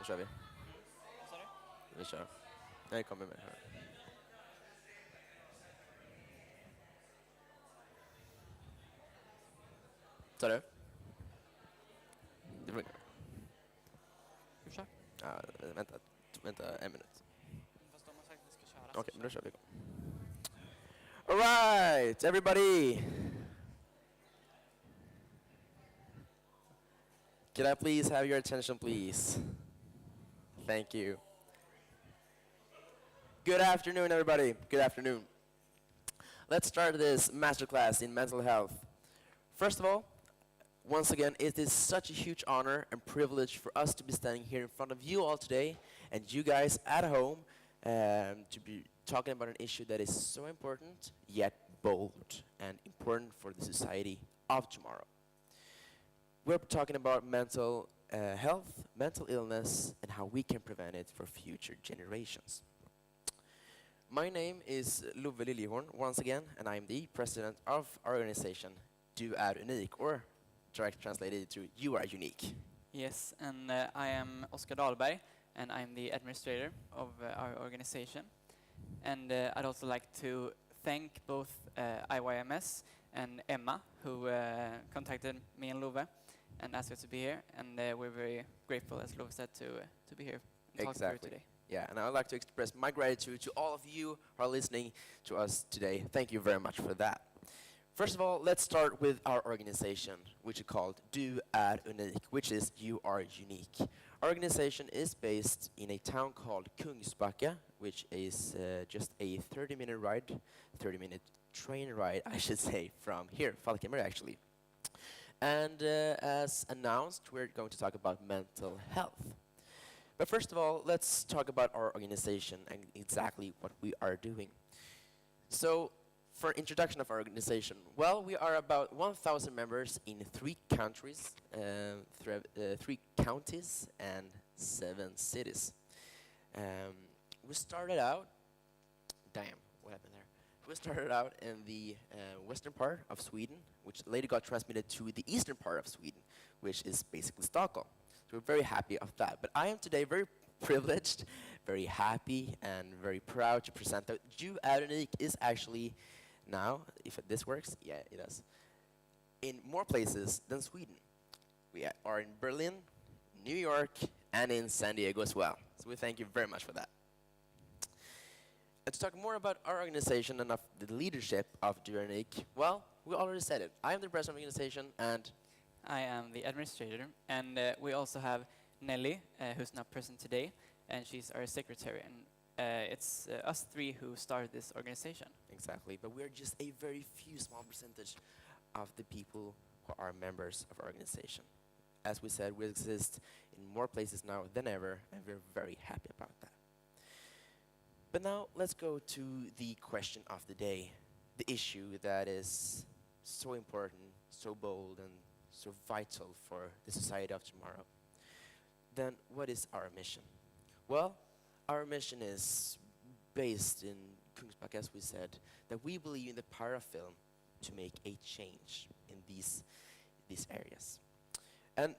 kör vi. Vad sa du? Vi kör. Nej, kommer med här. Sa du? Det funkar. Vi kör. Ja, vänta en minut. Fast de har sagt att vi ska köra. Okej, men då kör vi igång. All right, everybody. Can I please have your attention, please? Thank you. Good afternoon, everybody. Good afternoon. Let's start this masterclass in mental health. First of all, once again, it is such a huge honor and privilege for us to be standing here in front of you all today and you guys at home to be talking about an issue that is so important yet bold and important for the society of tomorrow. We're talking about mental health, mental illness, and how we can prevent it for future generations. My name is Love Liljehorn, once again, and I'm the president of our organization, Du är unik, or direct translated to You are unique. Yes, and I am Oskar Dahlberg, and I'm the administrator of our organization. And I'd also like to thank both IYMS and Emma, who contacted me and Love and asked us to be here. And we're very grateful, as Love said, to be here and talk to you today. Yeah, and I would like to express my gratitude to all of you who are listening to us today. Thank you very much for that. First of all, let's start with our organization, which is called Du är unik, which is You are unique. Our organization is based in a town called Kungsbacka, which is just a 30-minute train ride, I should say, from here, Falkenberg actually. And as announced, we're going to talk about mental health. But first of all, let's talk about our organization and exactly what we are doing. So, for introduction of our organization, well, we are about 1,000 members in 3 countries, 3 counties and 7 cities. We started out, what happened there? We started out in the western part of Sweden, which later got transmitted to the eastern part of Sweden, which is basically Stockholm. So we're very happy of that. But I am today very privileged, very happy, and very proud to present that Du är unik is actually now, if this works, yeah, it does, in more places than Sweden. We are in Berlin, New York, and in San Diego as well. So we thank you very much for that. To talk more about our organization and of the leadership of Du är unik, well, we already said it. I am the president of the organization, and I am the administrator, and we also have Nelly, who's not present today, and she's our secretary. And it's us 3 who started this organization. exactly, but we're just a very few small percentage of the people who are members of our organization. As we said, we exist in more places now than ever, and we're very happy about that. But now let's go to the question of the day, the issue that is so important, so bold, and so vital for the society of tomorrow. Then what is our mission? Well, our mission is based in Kungsbacka, as we said, that we believe in the power of film to make a change in these areas. And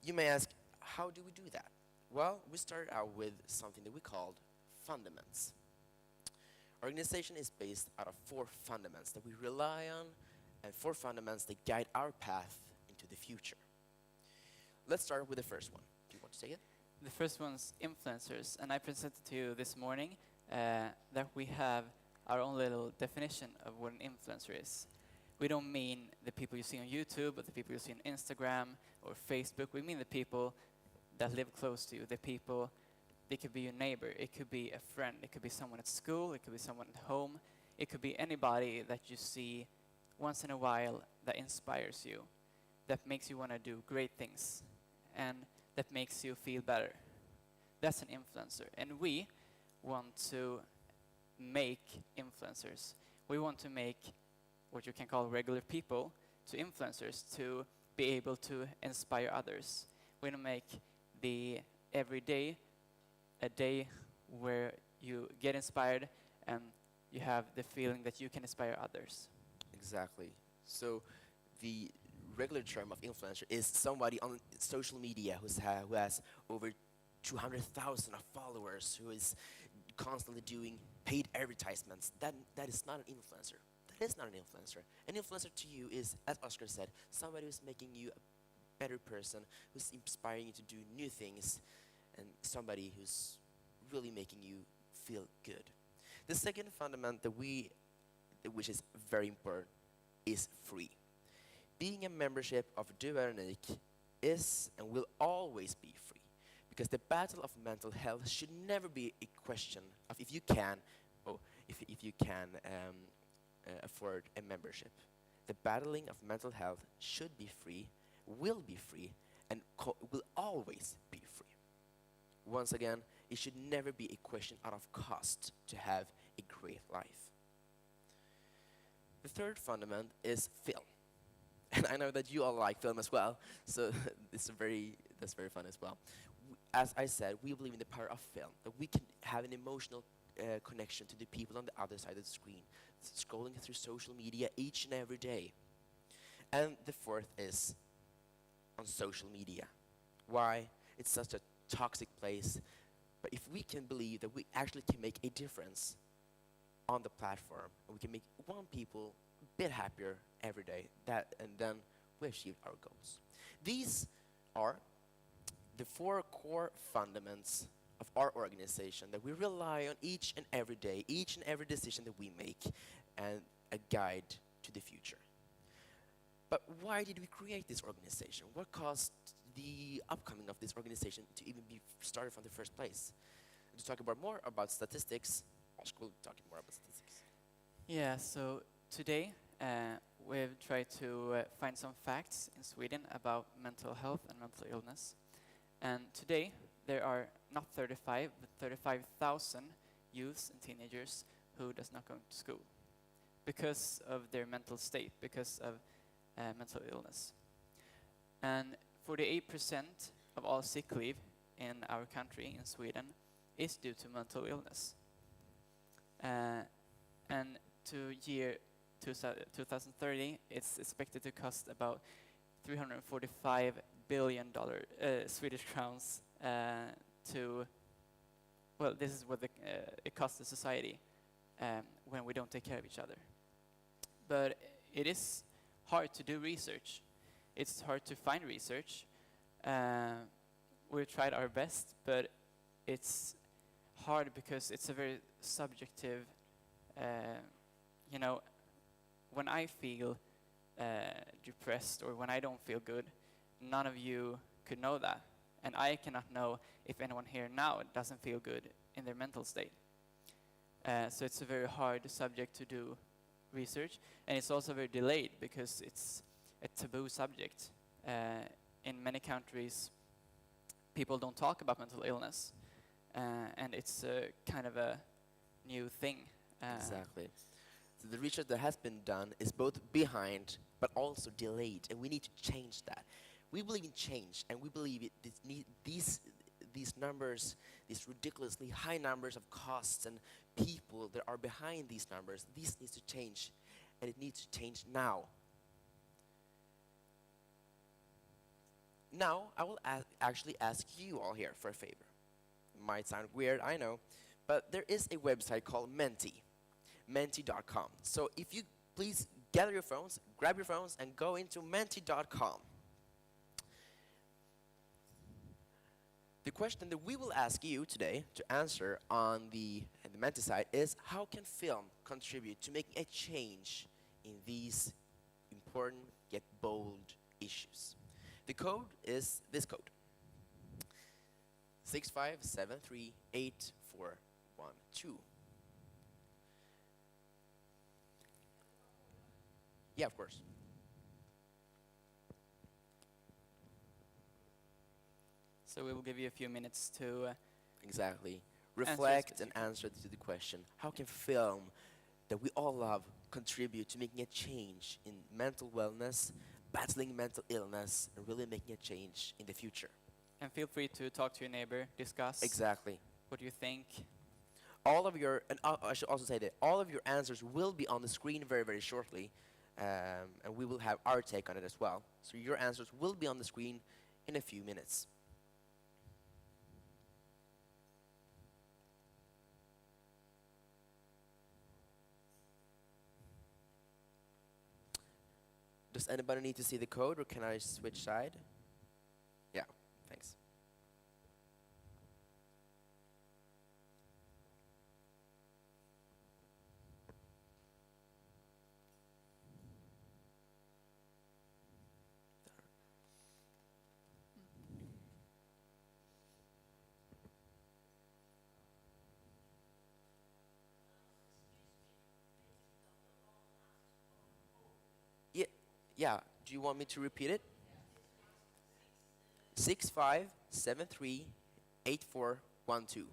you may ask, how do we do that? Well, we started out with something that we called fundaments. Our organization is based out of 4 fundaments that we rely on, and 4 fundaments that guide our path into the future. Let's start with the first one. Do you want to take it? The first one's influencers, and I presented to you this morning that we have our own little definition of what an influencer is. We don't mean the people you see on YouTube or the people you see on Instagram or Facebook. We mean the people that live close to you, the people. It could be your neighbor, it could be a friend, it could be someone at school, it could be someone at home, it could be anybody that you see once in a while that inspires you, that makes you want to do great things, and that makes you feel better. That's an influencer. And we want to make influencers. We want to make what you can call regular people to influencers to be able to inspire others. We want to make the everyday a day where you get inspired and you have the feeling that you can inspire others. Exactly. So the regular term of influencer is somebody on social media who has over 200,000 of followers who is constantly doing paid advertisements, that is not an influencer. That is not an influencer. An influencer to you is, as Oscar said, somebody who's making you a better person, who's inspiring you to do new things, and somebody who's really making you feel good. The second fundament which is very important, is free. Being a membership of Do Unique is and will always be free, because the battle of mental health should never be a question of if you can, afford a membership. The battling of mental health should be free, will be free, and will always be free. Once again, it should never be a question out of cost to have a great life. The third fundament is film. And I know that you all like film as well, so that's very fun as well. As I said, we believe in the power of film, that we can have an emotional connection to the people on the other side of the screen, scrolling through social media each and every day. And the fourth is on social media. Why? It's such a toxic place, but if we can believe that we actually can make a difference on the platform, and we can make one people a bit happier every day, and then we achieved our goals. These are the 4 core fundaments of our organization that we rely on each and every day, each and every decision that we make, and a guide to the future. But why did we create this organization? What caused the upcoming of this organization to even be started from the first place? To talk about more about statistics, Oscar will talk more about statistics. Yeah, so today we've tried to find some facts in Sweden about mental health and mental illness. And today there are not 35, but 35,000 youths and teenagers who does not go to school because of their mental state, because of mental illness. And 48% of all sick leave in our country, in Sweden, is due to mental illness. And to year 2030, it's expected to cost about $345 billion Swedish crowns this is what it costs the society when we don't take care of each other. But it is hard to do research. It's hard to find research. We've tried our best, but it's hard because it's a very subjective, when I feel depressed or when I don't feel good, none of you could know that. And I cannot know if anyone here now doesn't feel good in their mental state. So it's a very hard subject to do research, and it's also very delayed because it's a taboo subject. In many countries, people don't talk about mental illness, and it's kind of a new thing. Exactly. So the research that has been done is both behind but also delayed, and we need to change that. We believe in change, and we believe these numbers, these ridiculously high numbers of costs and people that are behind these numbers, this needs to change, and it needs to change now. Now, I will actually ask you all here for a favor. It might sound weird, I know, but there is a website called menti.com. So if you please gather your phones, grab your phones, and go into menti.com. The question that we will ask you today to answer on the Menti side is, how can film contribute to making a change in these important yet bold issues? The code is this code: 657384112. Yeah, of course. So we will give you a few minutes to Exactly. Reflect and answer to the question, how can film that we all love contribute to making a change in mental wellness, battling mental illness, and really making a change in the future? and feel free to talk to your neighbor, discuss Exactly. what you think. All of your, and I should also say that all of your answers will be on the screen very, very shortly, and we will have our take on it as well. So your answers will be on the screen in a few minutes. Does anybody need to see the code, or can I switch side? Yeah, thanks. Yeah, yeah. Do you want me to repeat it? 65738412.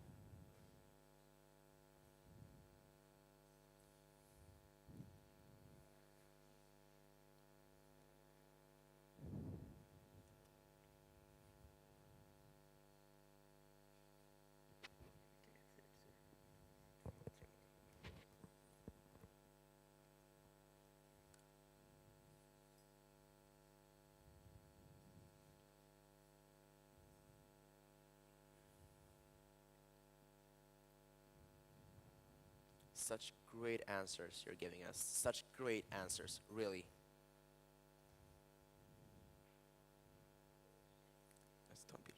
Such great answers you're giving us. Such great answers, really. That's don't be-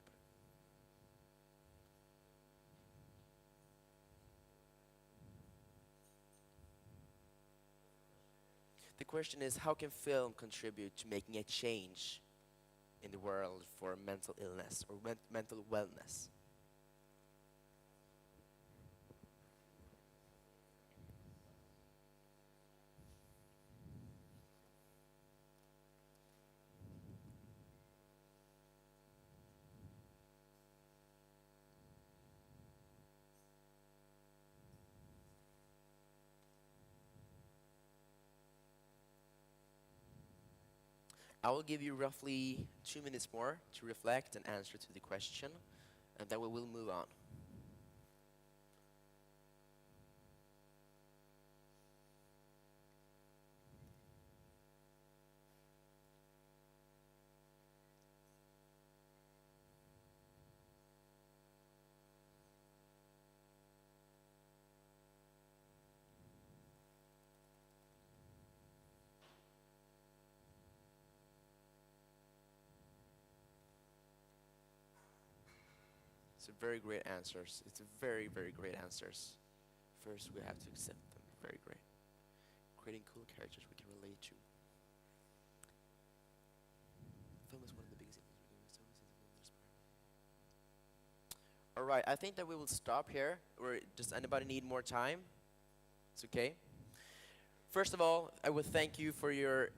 The question is, how can film contribute to making a change in the world for mental illness or mental wellness? I will give you roughly 2 minutes more to reflect and answer to the question, and then we will move on. It's a very great answers. It's a very, very great answers. First, we have to accept them. Very great. Creating cool characters we can relate to. Film is one of the biggest All right, I think that we will stop here. Or does anybody need more time? It's okay. First of all, I would thank you for your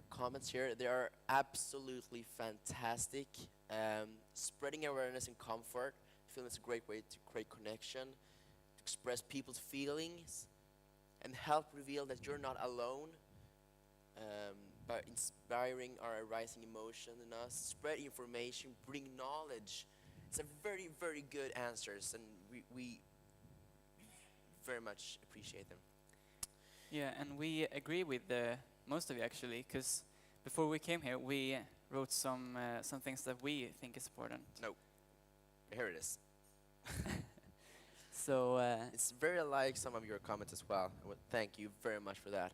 comments here. They are absolutely fantastic. Spreading awareness and comfort. I feel it's a great way to create connection, to express people's feelings, and help reveal that you're not alone. By inspiring our rising emotion in us, spread information, bring knowledge. It's a very, very good answers, and we very much appreciate them. Yeah, and we agree with most of you actually, because before we came here, we wrote some things that we think is important. No, here it is. So It's very like some of your comments as well. I would thank you very much for that.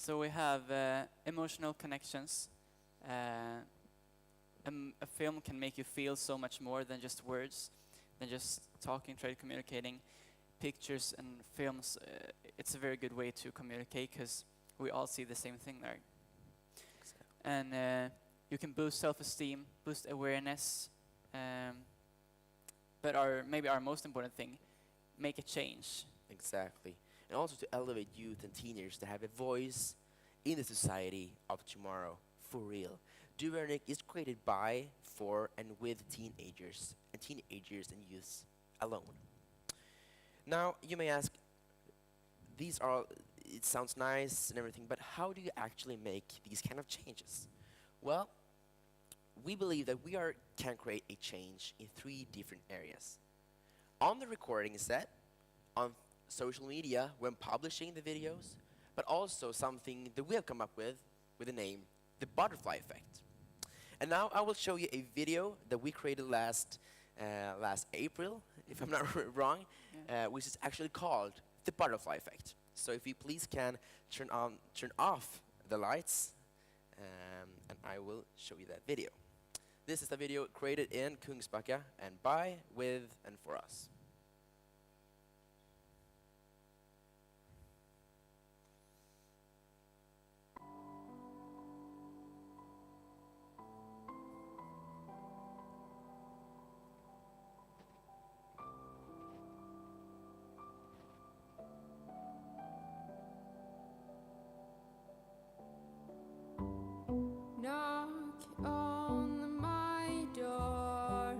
so we have emotional connections. A film can make you feel so much more than just words, than just talking, try communicating. Pictures and films, it's a very good way to communicate because we all see the same thing there. And you can boost self-esteem, boost awareness, but maybe our most important thing, make a change. Exactly. And also to elevate youth and teenagers to have a voice in the society of tomorrow, for real. Do Vernick is created by, for, and with teenagers and youths alone. Now, you may ask, it sounds nice and everything, but how do you actually make these kind of changes? Well, we believe that can create a change in 3 different areas. On the recording set, on social media when publishing the videos, but also something that we have come up with the name, the butterfly effect. And now I will show you a video that we created last April, if I'm not wrong, which is actually called the butterfly effect. So if you please can turn off the lights, and I will show you that video. This is a video created in Kungsbacka and by, with, and for us. Knock on my door.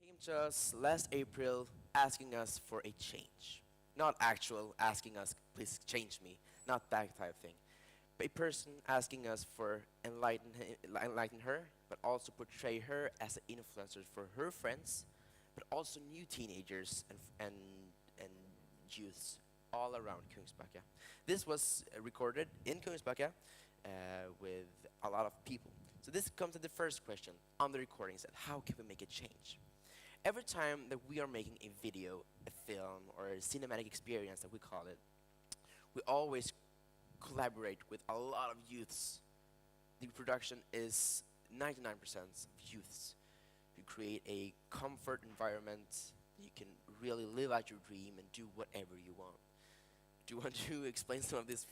Came to us last April asking us for a change. Not actual asking us, please change me, not that type of thing. But a person asking us for enlighten her, but also portray her as an influencer for her friends, but also new teenagers and youths all around Kungsbacka. This was recorded in Kungsbacka with a lot of people. So this comes to the first question on the recording set: how can we make a change? Every time that we are making a video, a film, or a cinematic experience that we call it, we always collaborate with a lot of youths. The production is 99% of youths. You create a comfort environment. You can really live out your dream and do whatever you want. Do you want to explain some of these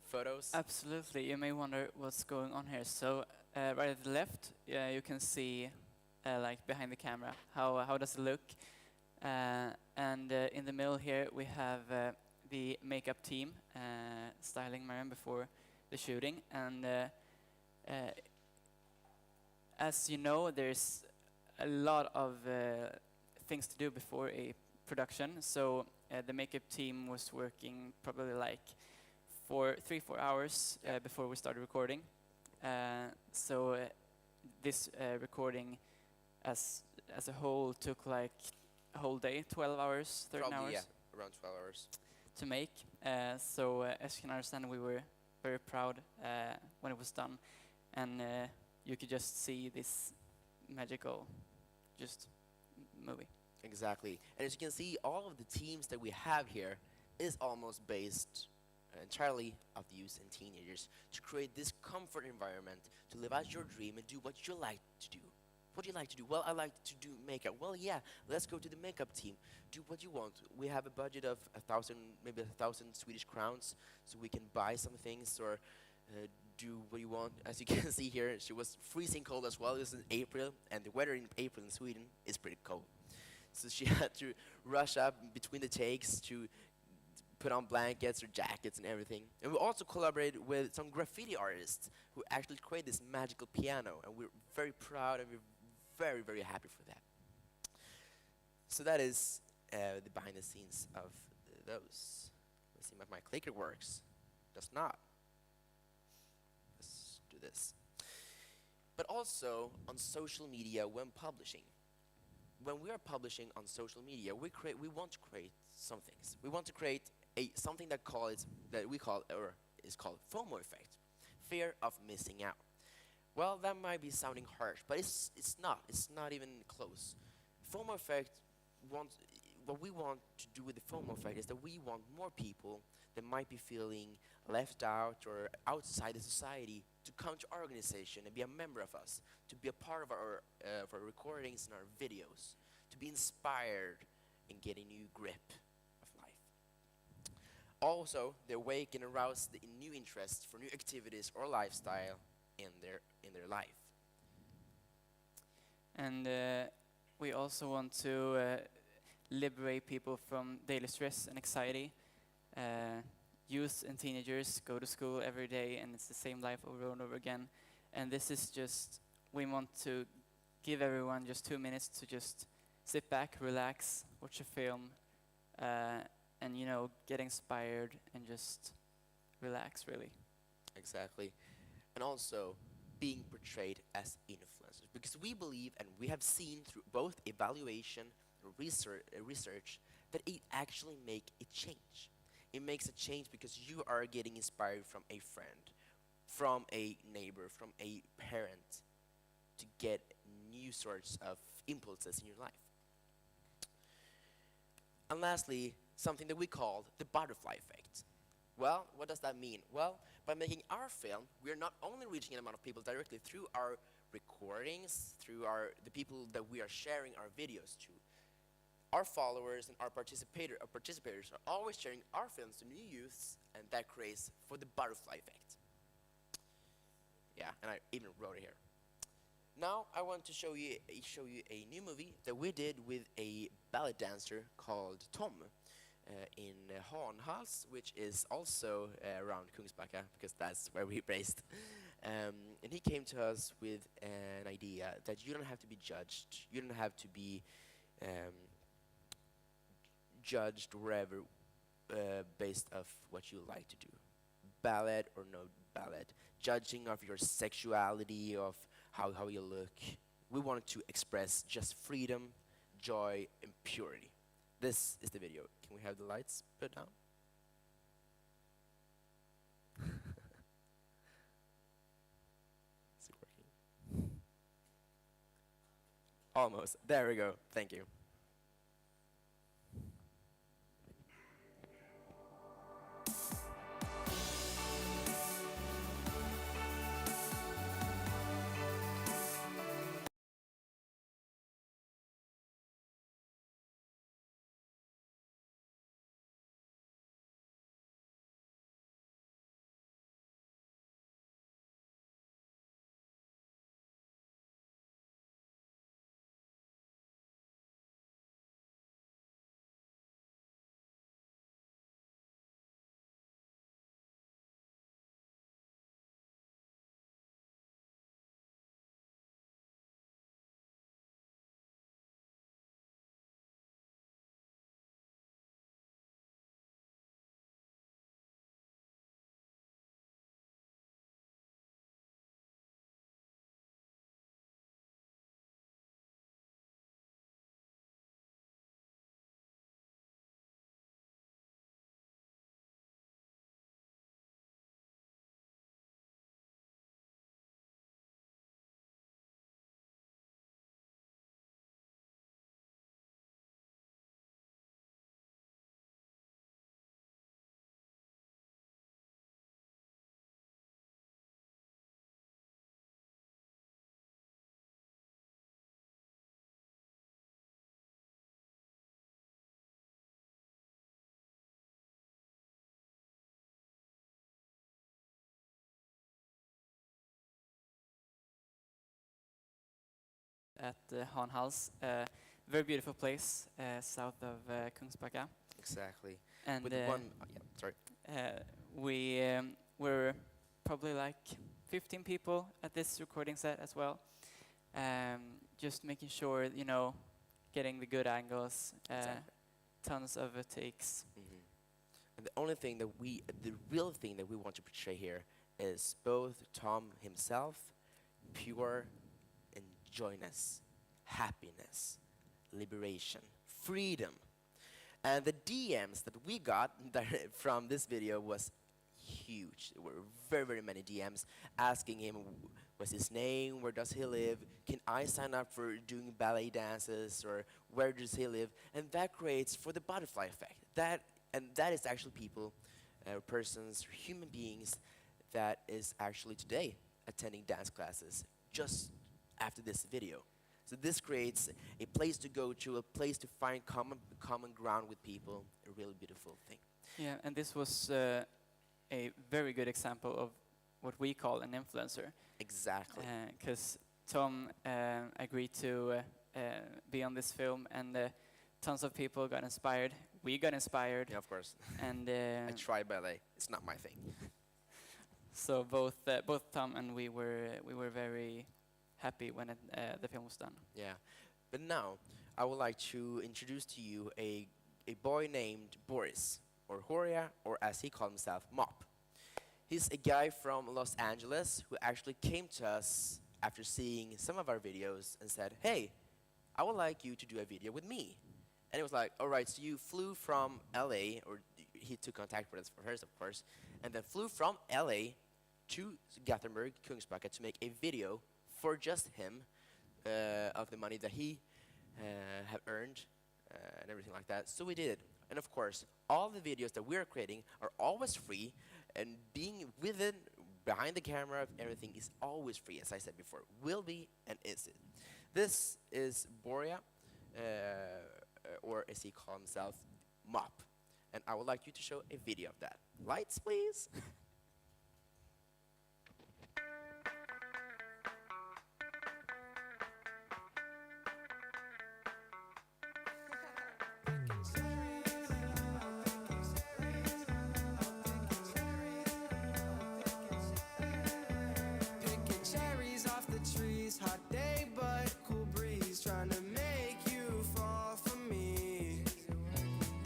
photos? Absolutely. You may wonder what's going on here. So right at the left, you can see like behind the camera how does it look, and in the middle here we have the makeup team styling Mariam before the shooting, and as you know, there's a lot of things to do before a production. So the makeup team was working probably like 3-4 hours before we started recording. So this recording as a whole took like a whole day, 12 hours, 13 Probably, hours yeah, around 12 hours. to make. So as you can understand, we were very proud when it was done, and you could just see this magical movie. Exactly. And as you can see, all of the teams that we have here is almost based entirely of the youth and teenagers to create this comfort environment to live out your dream and do what you like to do. What do you like to do? Well, I like to do makeup. Well, yeah, let's go to the makeup team. Do what you want. We have a budget of 1,000, maybe 1,000 Swedish crowns, so we can buy some things or do what you want. As you can see here, she was freezing cold as well. It was in April, and the weather in April in Sweden is pretty cold. So she had to rush up between the takes to put on blankets or jackets and everything. And we also collaborated with some graffiti artists who actually created this magical piano, and we're very proud and we're very, very happy for that. So that is the behind the scenes of those. Let's see if my clicker works. Does not. Let's do this. but also on social media when publishing. When we are publishing on social media, we want to create some things. We want to create something that we call or is called FOMO effect, fear of missing out. Well, that might be sounding harsh, but it's not. It's not even close. FOMO effect wants what we want to do with the FOMO effect is that we want more people that might be feeling left out or outside the society to come to our organization and be a member of us, to be a part of our recordings and our videos, to be inspired and get a new grip of life. Also, they awake and arouse the new interests for new activities or lifestyle in their life. And we also want to liberate people from daily stress and anxiety. Youth and teenagers go to school every day and it's the same life over and over again. And this is just, we want to give everyone just 2 minutes to just sit back, relax, watch a film, and get inspired and just relax, really. Exactly. And also being portrayed as influencers. Because we believe and we have seen through both evaluation and research that it actually makes a change. It makes a change because you are getting inspired from a friend, from a neighbor, from a parent to get new sorts of impulses in your life. And lastly, something that we call the butterfly effect. Well, what does that mean? Well, by making our film, we are not only reaching an amount of people directly through our recordings, through the people that we are sharing our videos to. Our followers and our participators are always sharing our films to new youths, and that creates for the butterfly effect. Yeah, and I even wrote it here. Now I want to show you a new movie that we did with a ballet dancer called Tom in Hanhals, which is also around Kungsbacka, because that's where we based. And he came to us with an idea that you don't have to be judged. You don't have to be judged wherever based of what you like to do. Ballet or no ballet. Judging of your sexuality, of how you look. We wanted to express just freedom, joy, and purity. This is the video. Can we have the lights put down? Is it working? Almost. There we go. Thank you. At Hanhals, very beautiful place south of Kungsbacka. Exactly. And With one, yeah, sorry. we were probably like 15 people at this recording set as well. Just making sure, getting the good angles, Exactly. tons of takes. Mhm. And the real thing that we want to portray here is both Tom himself, pure enjoyness, happiness, liberation, freedom. And the DMs that we got from this video was huge. There were very, very many DMs asking him what's his name, where does he live, can I sign up for doing ballet dances, or where does he live? And that creates for the butterfly effect. That is actually people, persons, human beings that is actually today attending dance classes just after this video. So this creates a place to go to, a place to find common ground with people, a really beautiful thing. Yeah, and this was a very good example of what we call an influencer. Exactly. Because Tom agreed to be on this film, and tons of people got inspired. We got inspired. Yeah, of course. And I try ballet. It's not my thing. so both Tom and we were very happy when the film was done. Yeah. But now, I would like to introduce to you a boy named Boris, or Horia, or as he called himself, Mop. He's a guy from Los Angeles who actually came to us after seeing some of our videos and said, hey, I would like you to do a video with me. And it was like, all right, so you flew from LA, or he took contact with us first, of course, and then flew from LA to Gothenburg, Kungsbacka, to make a video for just him of the money that he have earned and everything like that. So we did it. And of course, all the videos that we're creating are always free, and being within, behind the camera, everything is always free, as I said before. Will be and is it. This is Boria, or as he called himself, Mop. And I would like you to show a video of that. Lights, please. Picking cherries off the trees, hot day but cool breeze, trying to make you fall for me.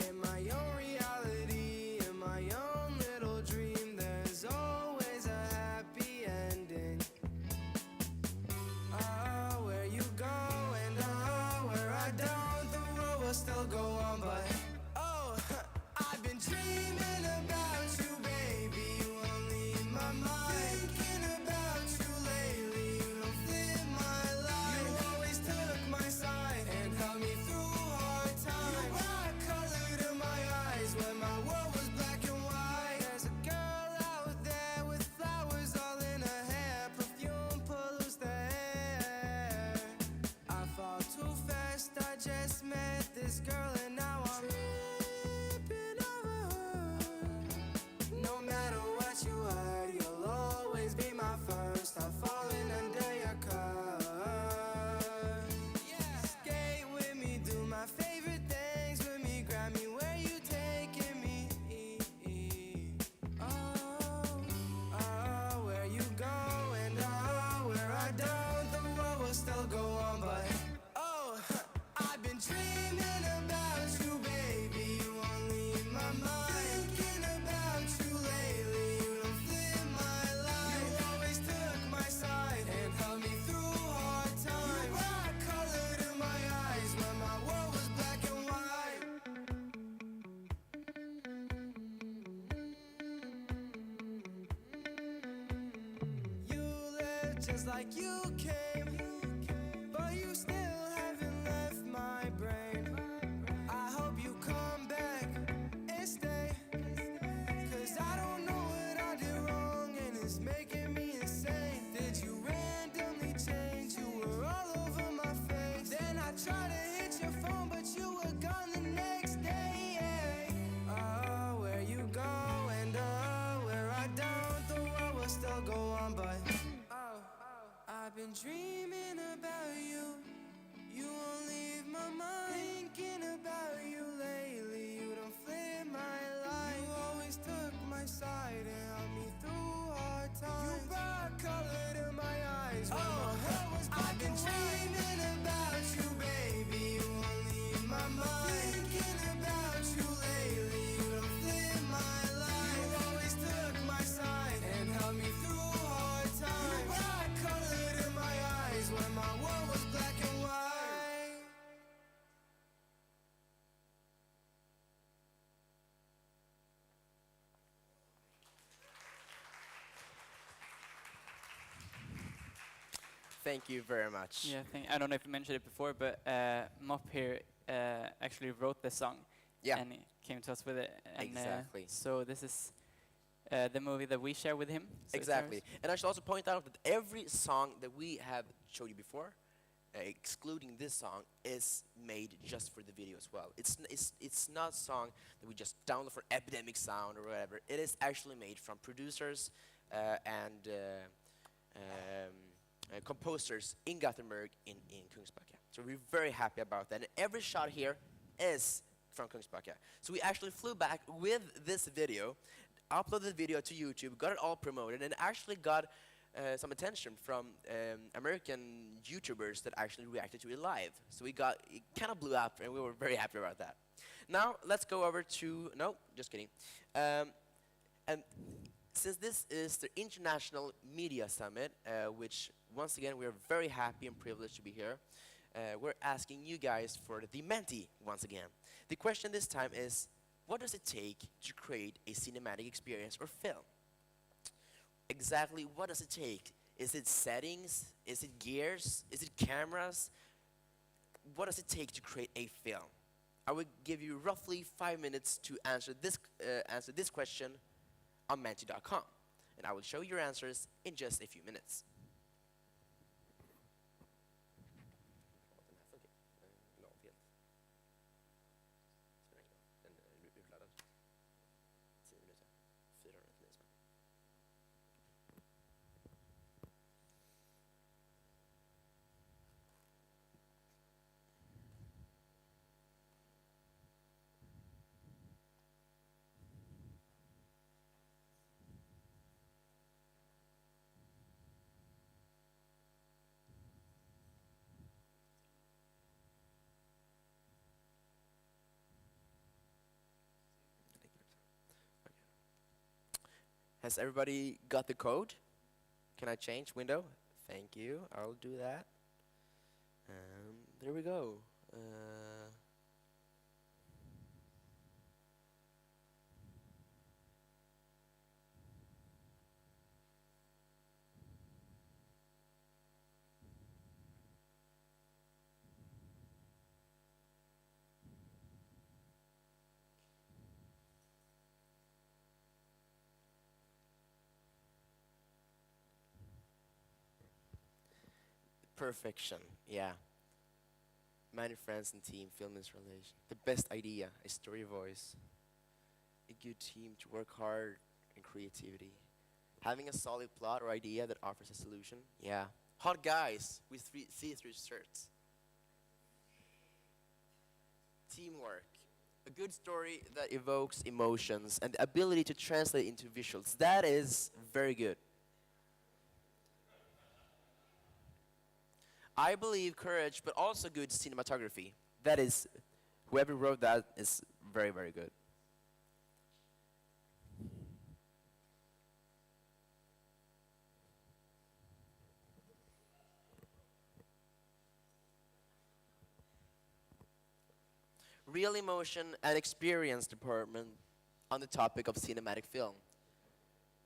In my own reality, in my own little dream, there's always a happy ending. Oh, where you go and oh, where I don't, the road will still go on, but oh, I've been dreaming about you, baby. You won't leave my mind. Thinking about you lately. You don't fit my life. You always took my side and helped me through hard times. You brought color to my eyes when my world was black and white. There's a girl out there with flowers all in her hair. Perfume pollutes the air. I fall too fast. I just met this girl and now I'm tripping over her. No matter what you heard, you'll always be my first. I'm falling under your curve. Skate with me, do my favorite things with me, grab me where you taking me. Oh, where you go and oh, where I don't, the road will still go on, but oh, I've been dreaming about you, baby. You won't leave my mind. Thinking about you lately. You don't fit my life. You always took my side and helped me through hard times. You brought color to my eyes when my world was black and white. You left just like you came, but you still haven't left my brain. I hope you come back and stay, 'cause I don't know what I did wrong and it's making me insane. Did you randomly change? You were all over my face. Then I tried to hit your phone, but you were gone the next day. Oh, where you go and oh, where I don't, the world will still go on, but oh, I've been dreaming about you. You won't leave my mind. Thinking about you lately. You don't fit my life. You always took my side and helped me through hard times. You brought color to my eyes when my heart was black. I've been dreaming about you, baby. You won't leave my mind. Thinking about you lately. You don't fit my life. You always took my side and helped me through hard times. You brought color to my Thank you very much. Yeah, I don't know if you mentioned it before, but Mop here actually wrote the song. Yeah. And he came to us with it. And, Exactly. so this is the movie that we share with him. So it's Exactly. ours. And I should also point out that every song that we have showed you before, excluding this song, is made just for the video as well. It's not a song that we just download for Epidemic Sound or whatever. It is actually made from producers and composers in Gothenburg in Kungsbacka. So we're very happy about that. And every shot here is from Kungsbacka. So we actually flew back with this video, uploaded the video to YouTube, got it all promoted, and actually got some attention from American YouTubers that actually reacted to it live. So it kind of blew up, and we were very happy about that. Now let's go over to, no, just kidding. And since this is the International Media Summit, which once again we're very happy and privileged to be here, we're asking you guys for the Menti once again. The question this time is, what does it take to create a cinematic experience or film? Exactly what does it take? Is it settings? Is it gears? Is it cameras? What does it take to create a film? I will give you roughly 5 minutes to answer this question on menti.com, and I will show your answers in just a few minutes. Has everybody got the code? Can I change window? Thank you. I'll do that. There we go. Perfection, yeah. Many friends and team, film installation. The best idea, a story voice. A good team to work hard and creativity. Having a solid plot or idea that offers a solution, yeah. Hot guys with see-through shirts. Teamwork. A good story that evokes emotions and the ability to translate into visuals. That is very good. I believe courage, but also good cinematography. That is, whoever wrote that is very, very good. Real emotion and experience department on the topic of cinematic film.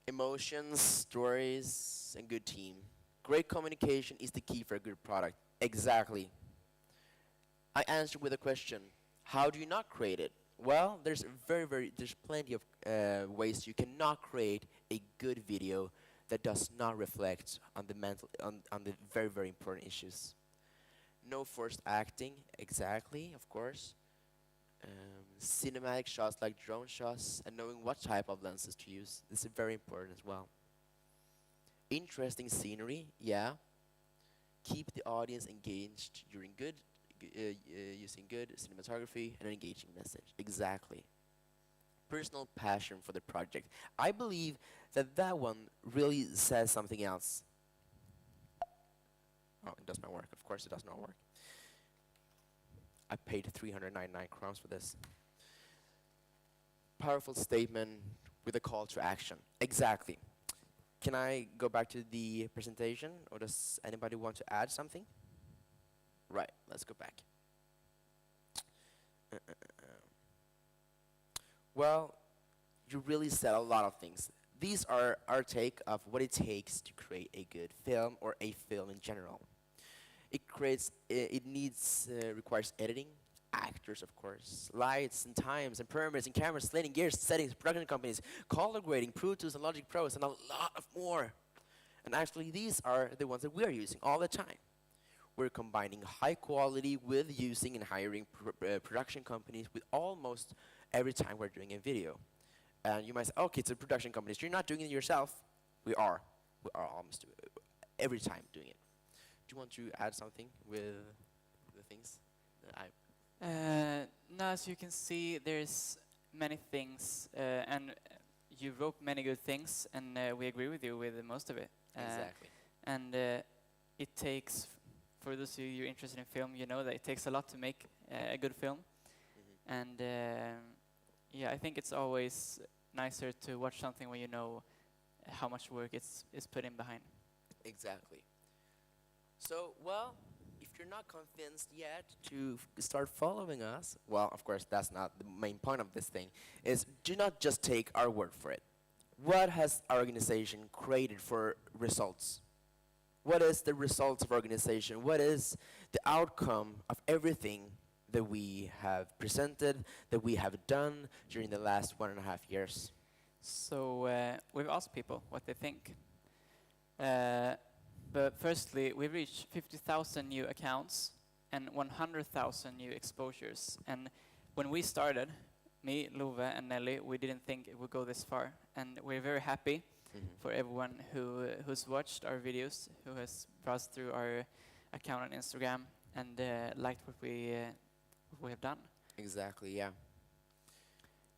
Emotions, stories, and good team. Great communication is the key for a good product. Exactly. I answered with a question. How do you not create it? Well, there's plenty of ways you cannot create a good video that does not reflect on the very, very important issues. No forced acting, exactly, of course. Cinematic shots like drone shots and knowing what type of lenses to use. This is very important as well. Interesting scenery, yeah. Keep the audience engaged during using good cinematography and an engaging message. Exactly. Personal passion for the project. I believe that one really says something else. Oh, it does not work. Of course it does not work. I paid 399 crowns for this. Powerful statement with a call to action. Exactly. Can I go back to the presentation, or does anybody want to add something? Right, let's go back. Well, you really said a lot of things. these are our take of what it takes to create a good film or a film in general. It needs, requires editing, actors, of course, lights and times and permits and cameras, slating gears, settings, production companies, color grading, Pro Tools and Logic Pros, and a lot of more. And actually, these are the ones that we are using all the time. We're combining high quality with using and hiring production companies with almost every time we're doing a video. And you might say, okay, it's a production company, so you're not doing it yourself. We are. We are almost every time doing it. Do you want to add something with the things that No, as you can see, there's many things, and you wrote many good things, and we agree with you with most of it. Exactly. And it takes, for those of you interested in film, you know that it takes a lot to make a good film. And yeah, I think it's always nicer to watch something where you know how much work is put in behind. Exactly. So, well, if you're not convinced yet to start following us, well, of course, that's not the main point of this thing, is do not just take our word for it. What has our organization created for results? What is the results of our organization? What is the outcome of everything that we have presented, that we have done during the last 1.5 years? So we've asked people what they think. But firstly, we've reached 50,000 new accounts and 100,000 new exposures. And when we started, me, Love, and Nelly, we didn't think it would go this far. And we're very happy for everyone who's watched our videos, who has browsed through our account on Instagram and liked what we have done. Exactly, yeah.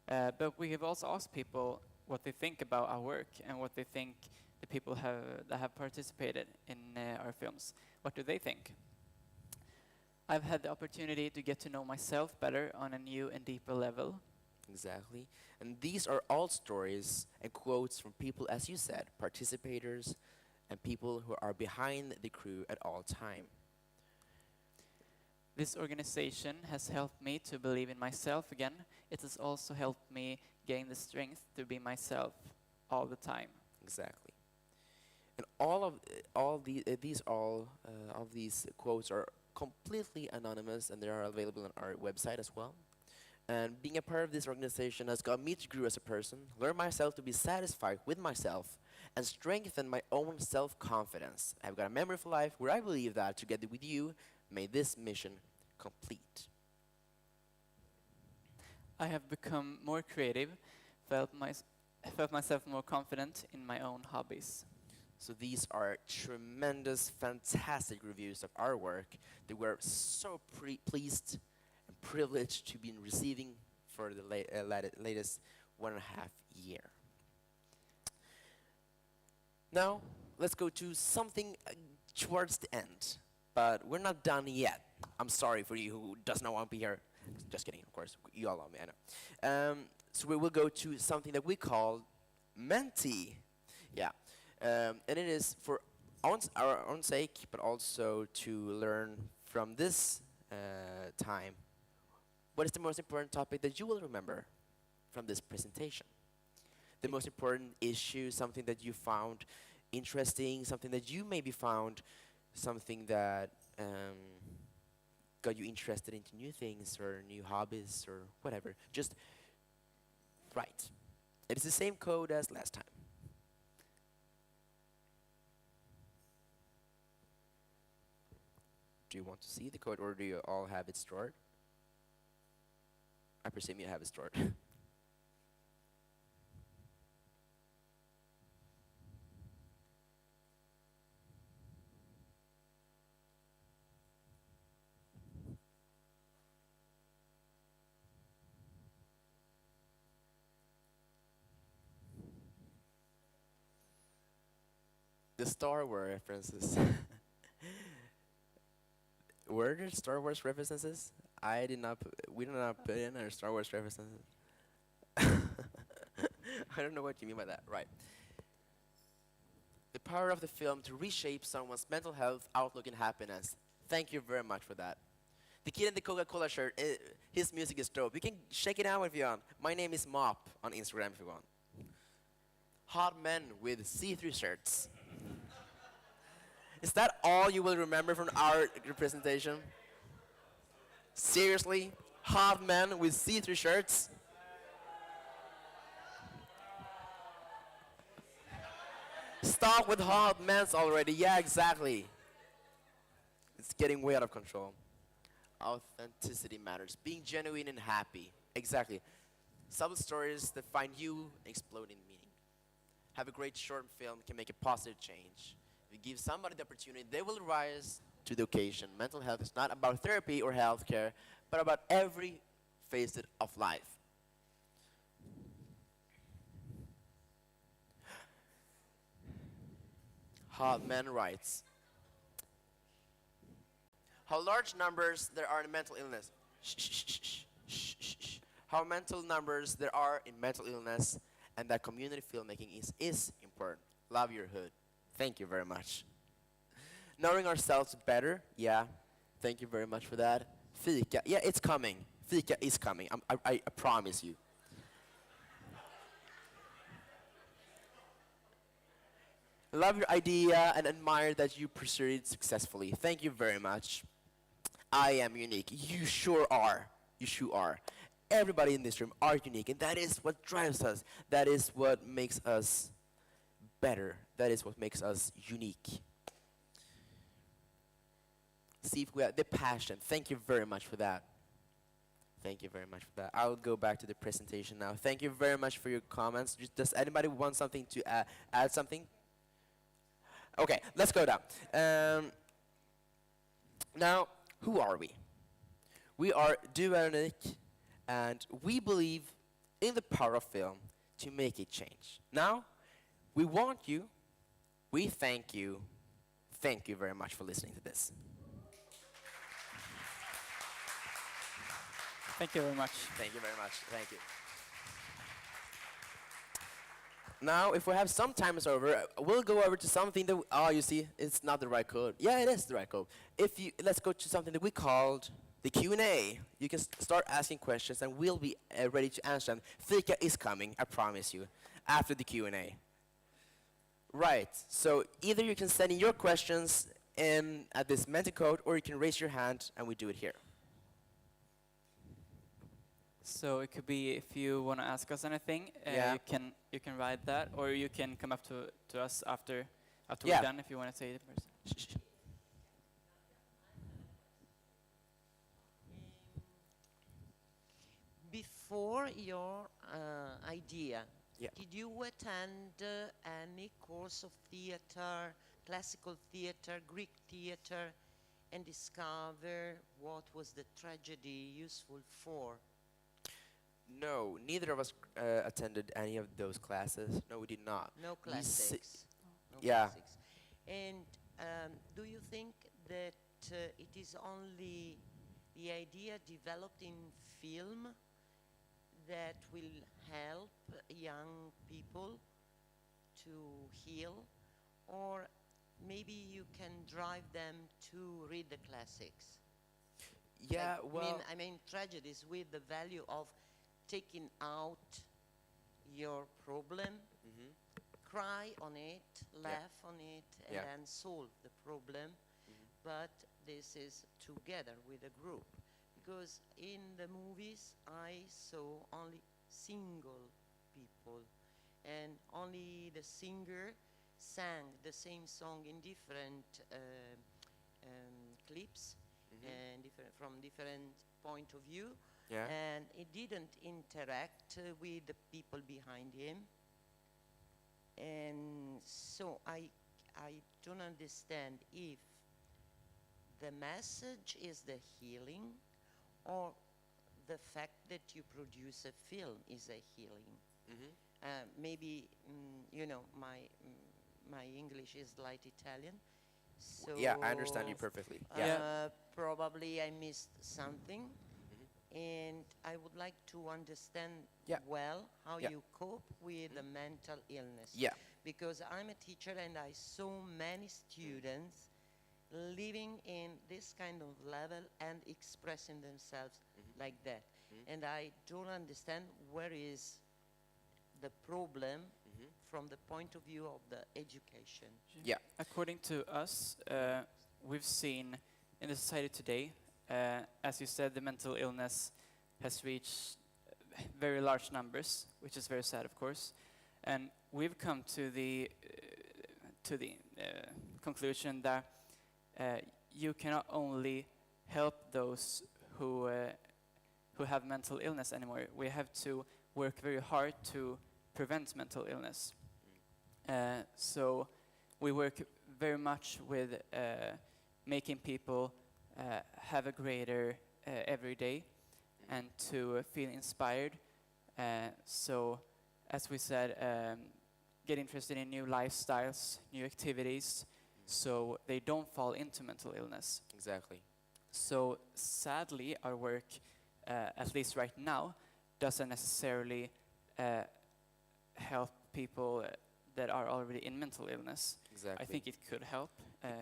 But we have also asked people what they think about our work and what they think the people that have participated in our films. What do they think? I've had the opportunity to get to know myself better on a new and deeper level. Exactly. And these are all stories and quotes from people, as you said, participators and people who are behind the crew at all time. This organization has helped me to believe in myself again. It has also helped me gain the strength to be myself all the time. Exactly. And all of these quotes are completely anonymous, and they are available on our website as well. And being a part of this organization has got me to grow as a person, learn myself to be satisfied with myself, and strengthen my own self-confidence. I've got a memory for life where I believe that, together with you, made this mission complete. I have become more creative, felt myself more confident in my own hobbies. So these are tremendous, fantastic reviews of our work that we're so pleased and privileged to be receiving for the latest 1.5 year. Now, let's go to something towards the end. But we're not done yet. I'm sorry for you who does not want to be here. Just kidding, of course. You all love me, I know. So we will go to something that we call Menti. Yeah. And it is for our own sake, but also to learn from this time. What is the most important topic that you will remember from this presentation? The most important issue, something that you found interesting, something that you maybe found something that got you interested into new things or new hobbies or whatever. Just write. It is the same code as last time. Do you want to see the code, or do you all have it stored? I presume you have it stored. The Star Wars references. Were there Star Wars references? We did not put in our Star Wars references. I don't know what you mean by that. Right. The power of the film to reshape someone's mental health, outlook, and happiness. Thank you very much for that. The kid in the Coca-Cola shirt, his music is dope. You can check it out if you want. My name is Mop on Instagram if you want. hot men with see-through shirts. Is that all you will remember from our presentation? Seriously? Hot men with see-through shirts? Stop with hot men's already. Yeah, exactly. It's getting way out of control. Authenticity matters. Being genuine and happy. Exactly. Subtle stories that find you explode in meaning. Have a great short film can make a positive change. If you give somebody the opportunity, they will rise to the occasion. Mental health is not about therapy or healthcare, but about every facet of life. Hot men rights. How large numbers there are in mental illness. Shh, shh, shh, shh, shh, shh, shh. How mental numbers there are in mental illness, and that community filmmaking is important. Love your hood. Thank you very much. Knowing ourselves better, yeah. Thank you very much for that. Fika, yeah, it's coming. Fika is coming. I promise you. Love your idea and admire that you pursued it successfully. Thank you very much. I am unique. You sure are. You sure are. Everybody in this room are unique, and that is what drives us. That is what makes us better. That is what makes us unique. See if we have the passion. Thank you very much for that. Thank you very much for that. I'll go back to the presentation now. Thank you very much for your comments. Does anybody want something to add something? Okay, let's go down. Now, who are we? We are Du är unik, and we believe in the power of film to make it change. Now, we want you, we thank you very much for listening to this. Thank you very much. Thank you very much. Thank you. Now, if we have some time is over, we'll go over to something that, you see, it's not the right code. Yeah, it is the right code. Let's go to something that we called the Q&A. You can start asking questions, and we'll be ready to answer them. Fika is coming, I promise you, after the Q&A. Right, so either you can send in your questions in at this mental code, or you can raise your hand, and we do it here. So it could be if you want to ask us anything, Yeah. you can write that, or you can come up to us after Yeah. we're done if you want to say it first. Before your idea, Yeah. did you attend any course of theater, classical theater, Greek theater, and discover what was the tragedy useful for? No, neither of us attended any of those classes. No, we did not. No We classics. No yeah. classics. And do you think that it is only the idea developed in film that will help young people to heal, or maybe you can drive them to read the classics? Yeah, Like, well, I mean tragedies with the value of taking out your problem, mhm, cry on it, laugh on it, and Yeah. then solve the problem. But this is together with a group. Because in the movies I saw only single people, and only the singer sang the same song in different clips, and from different point of view, yeah. and it didn't interact with the people behind him. And so I don't understand if the message is the healing, or the fact that you produce a film is a healing. Maybe you know, my English is light Italian, so Yeah, I understand you perfectly. Yeah. probably I missed something, and I would like to understand Yeah. well how Yeah. you cope with the mental illness. Yeah. Because I'm a teacher and I saw many students living in this kind of level and expressing themselves like that. And I don't understand where is the problem from the point of view of the education? Yeah. According to us, we've seen in the society today, as you said, the mental illness has reached very large numbers, which is very sad, of course. And we've come to the conclusion that you cannot only help those who have mental illness anymore. We have to work very hard to prevent mental illness. So we work very much with making people have a greater every day and to feel inspired. So, as we said, get interested in new lifestyles, new activities, so they don't fall into mental illness. Exactly. So sadly, our work, at least right now, doesn't necessarily help people that are already in mental illness. Exactly. I think it could help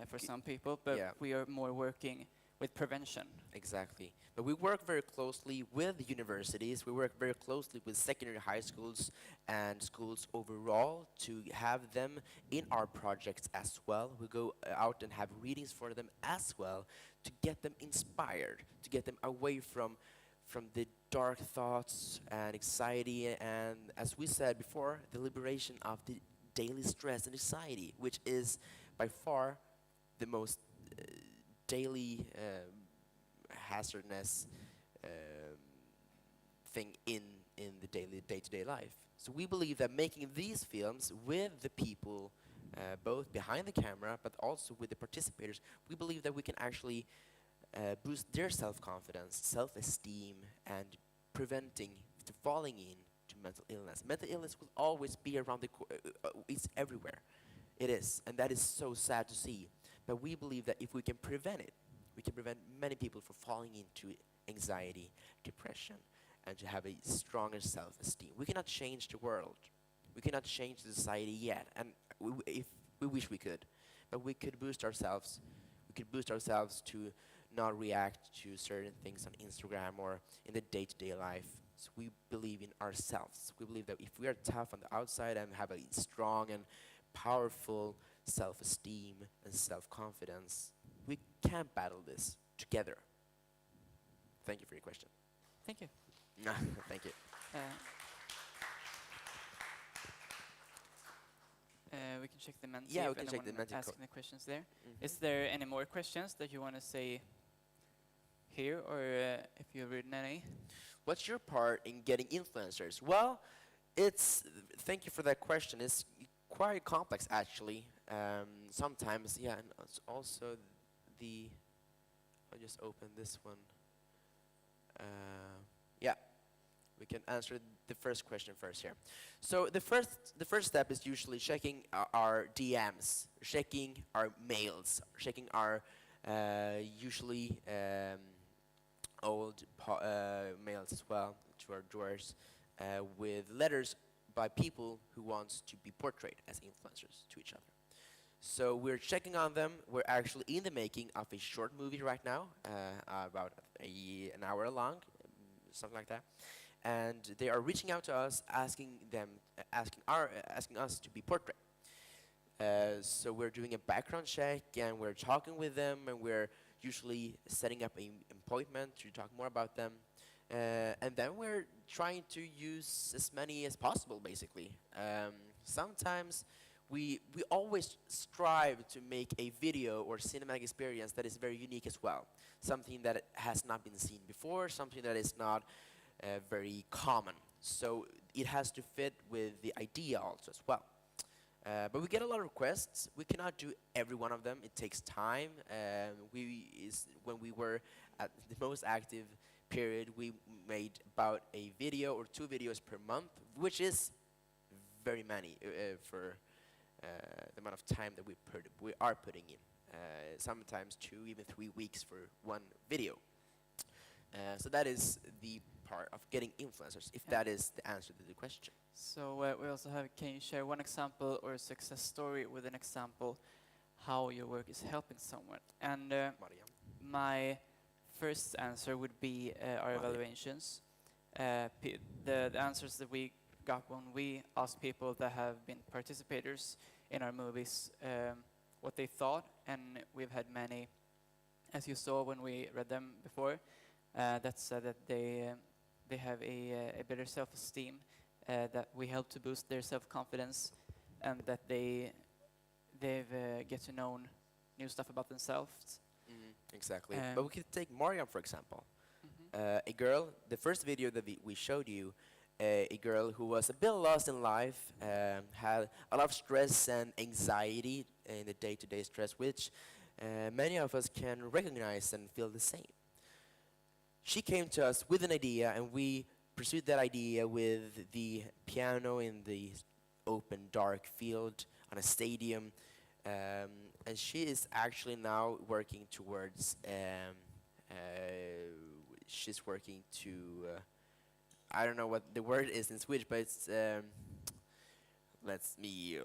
for some people, but Yeah. we are more working with prevention. Exactly. But we work very closely with universities. We work very closely with secondary high schools and schools overall to have them in our projects as well. We go out and have readings for them as well to get them inspired, to get them away from the dark thoughts and anxiety and, as we said before, the liberation of the daily stress and anxiety, which is by far the most daily hazardness thing in the day-to-day life. So we believe that making these films with the people, both behind the camera, but also with the participators, we believe that we can actually boost their self-confidence, self-esteem, and preventing to falling into mental illness. Mental illness will always be around it's everywhere. It is, and that is so sad to see. But we believe that if we can prevent it, we can prevent many people from falling into anxiety, depression, and to have a stronger self-esteem. We cannot change the world. We cannot change the society yet, and if we wish we could. But we could boost ourselves. We could boost ourselves to not react to certain things on Instagram or in the day-to-day life. So we believe in ourselves. We believe that if we are tough on the outside and have a strong and powerful self-esteem and self-confidence, we can battle this together. Thank you for your question. Thank you. Thank you. We can check the Menti. Yeah, we if can check the anyone Menti asking the questions there. Mhm. Is there any more questions that you want to say here, or if you've written any? What's your part in getting influencers? Well, thank you for that question. It's quite complex, actually. Sometimes, yeah, and also I'll just open this one. Yeah, we can answer the first question first here. So the first step is usually checking our DMs, checking our mails, checking our usually old mails as well to our drawers with letters by people who wants to be portrayed as influencers to each other. So we're checking on them. We're actually in the making of a short movie right now, about an hour long, something like that. And they are reaching out to us, asking us to be portrayed. So we're doing a background check, and we're talking with them, and we're usually setting up an appointment to talk more about them. And then we're trying to use as many as possible, basically. Sometimes we always strive to make a video or cinematic experience that is very unique as well. Something that has not been seen before, something that is not very common. So it has to fit with the idea also as well. But we get a lot of requests. We cannot do every one of them. It takes time. When we were at the most active period, we made about a video or 2 videos per month, which is very many for the amount of time that we are putting in. Sometimes 2, even 3 weeks for 1 video. So that is the part of getting influencers, if that is the answer to the question. So we also have, can you share one example or a success story with an example how your work is helping someone? And Mariam. my first answer would be our evaluations. The answers that we got when we asked people that have been participators in our movies what they thought, and we've had many, as you saw when we read them before, that said that they have a better self-esteem, that we help to boost their self-confidence, and that they've get to know new stuff about themselves. Exactly. Um, But we could take Mariam, for example. Mhm. A girl, the first video that we showed you, a girl who was a bit lost in life, had a lot of stress and anxiety in the day-to-day stress, which many of us can recognize and feel the same. She came to us with an idea, and we pursued that idea with the piano in the open, dark field on a stadium. And she is actually now working towards, she's working to, I don't know what the word is in Swedish, but it's, let's me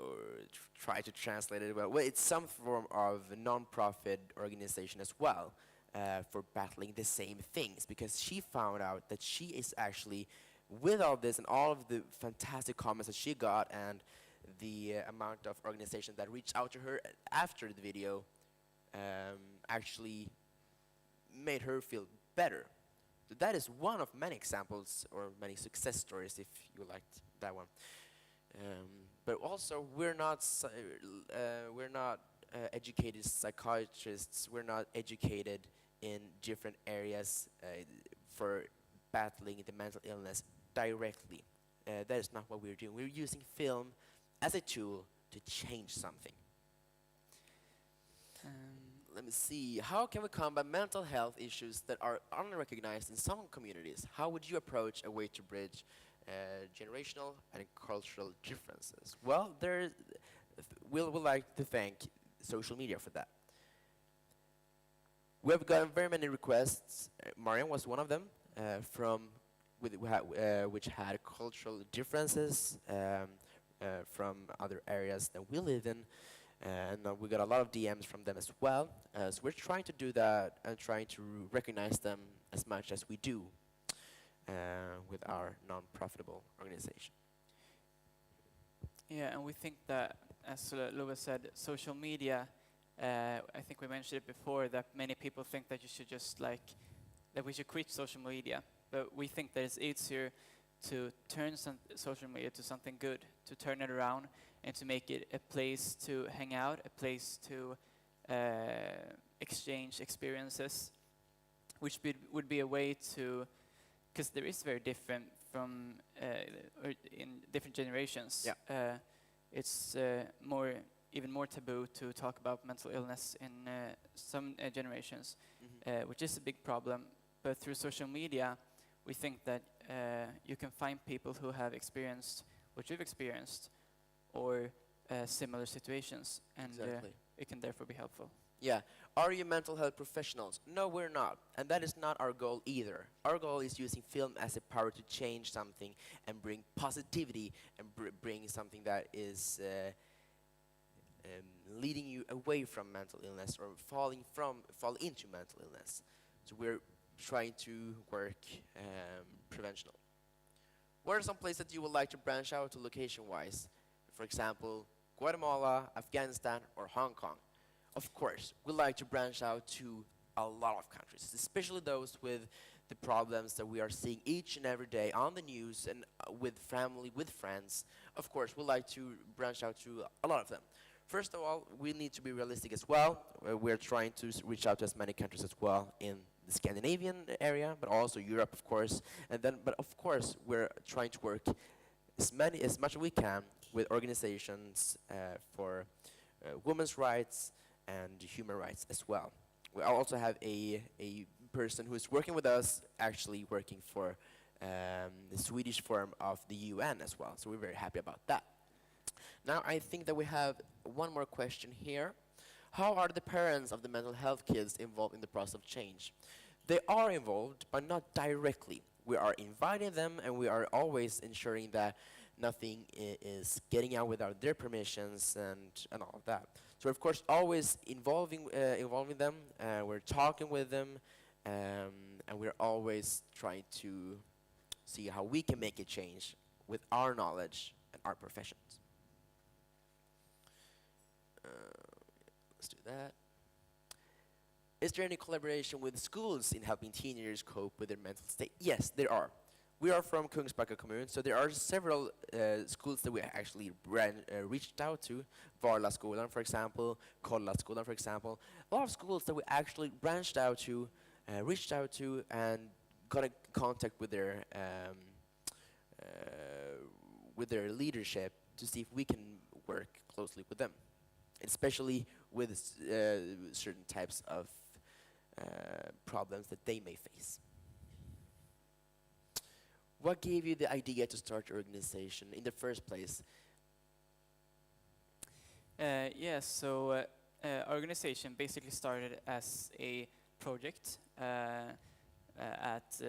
try to translate it well. Well, it's some form of non-profit organization as well, for battling the same things, because she found out that she is actually, with all this and all of the fantastic comments that she got and the amount of organizations that reached out to her after the video, actually made her feel better. So that is one of many examples or many success stories, if you liked that one. But also, we're not educated psychiatrists. We're not educated in different areas for battling the mental illness directly. That is not what we're doing. We're using film as a tool to change something. Let me see. How can we combat mental health issues that are unrecognized in some communities? How would you approach a way to bridge generational and cultural differences? Well, we'll like to thank social media for that. We have gotten very many requests. Mariam was one of them, which had cultural differences from other areas that we live in. And we got a lot of DMs from them as well. So we're trying to do that and trying to recognize them as much as we do with our non-profitable organization. Yeah, and we think that, as Louis said, social media, I think we mentioned it before, that many people think that you should just that we should quit social media. But we think that it's easier to turn social media to something good, to turn it around and to make it a place to hang out, a place to exchange experiences, which would be a way to, because there is very different from in different generations. Yeah. It's even more taboo to talk about mental illness in some generations, which is a big problem. But through social media, we think that you can find people who have experienced what you've experienced, or similar situations, and Exactly. it can therefore be helpful. Yeah. Are you mental health professionals? No, we're not. And that is not our goal either. Our goal is using film as a power to change something and bring positivity and bring something that is leading you away from mental illness or fall into mental illness. So we're trying to work preventional. What are some places that you would like to branch out to location-wise? For example, Guatemala, Afghanistan, or Hong Kong. Of course, we like to branch out to a lot of countries, especially those with the problems that we are seeing each and every day on the news and with family, with friends. Of course, we like to branch out to a lot of them. First of all, we need to be realistic as well. We're trying to reach out to as many countries as well in the Scandinavian area, but also Europe, of course. But of course, we're trying to work as much as we can with organizations for women's rights and human rights as well. We also have a person who is working with us, actually working for the Swedish form of the UN as well. So we're very happy about that. Now I think that we have one more question here. How are the parents of the mental health kids involved in the process of change? They are involved, but not directly. We are inviting them, and we are always ensuring that nothing is getting out without their permissions and all of that. So of course, always involving them. We're talking with them, and we're always trying to see how we can make a change with our knowledge and our professions. Let's do that. Is there any collaboration with schools in helping teenagers cope with their mental state? Yes, there are. We are from Kungsbacka Kommun, so there are several schools that we actually reached out to. Varlaskolan, for example, Kollaskolan, for example. A lot of schools that we actually branched out to, reached out to, and got in contact with their leadership to see if we can work closely with them, especially with certain types of problems that they may face. What gave you the idea to start your organization in the first place? Yes, so our organization basically started as a project at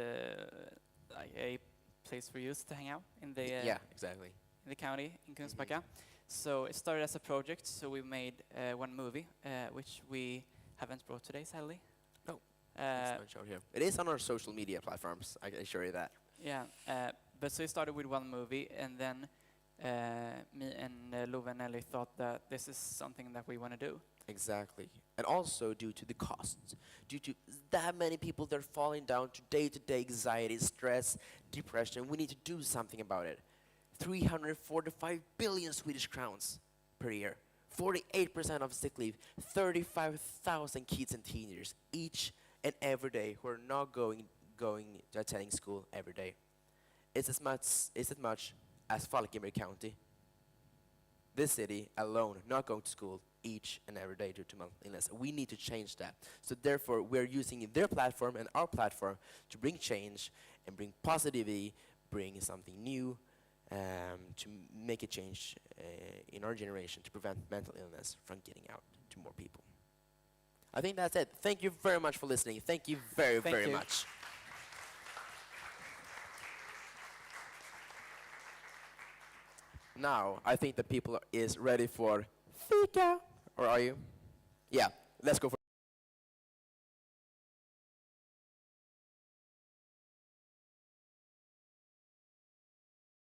like a place for youth to hang out in the Yeah, exactly. in the county in Kungsbacka. So it started as a project. So we made one movie, which we haven't brought today, sadly. No, it's not shown here. It is on our social media platforms. I can assure you that. Yeah, but so it started with one movie, and then me and Love and Ellie thought that this is something that we want to do. Exactly. And also due to the costs, due to that many people that are falling down to day-to-day anxiety, stress, depression, we need to do something about it. 345 billion Swedish crowns per year, 48% of sick leave, 35,000 kids and teenagers each and every day who are not going to attending school every day. It's as much as Falkenberg County. This city alone not going to school each and every day due to mental illness. We need to change that. So therefore, we're using their platform and our platform to bring change and bring positivity, bring something new, to make a change in our generation to prevent mental illness from getting out to more people. I think that's it. Thank you very much for listening. Thank you very, Thank very you. much. Now, I think the people is ready for fika. Or are you? Yeah, let's go for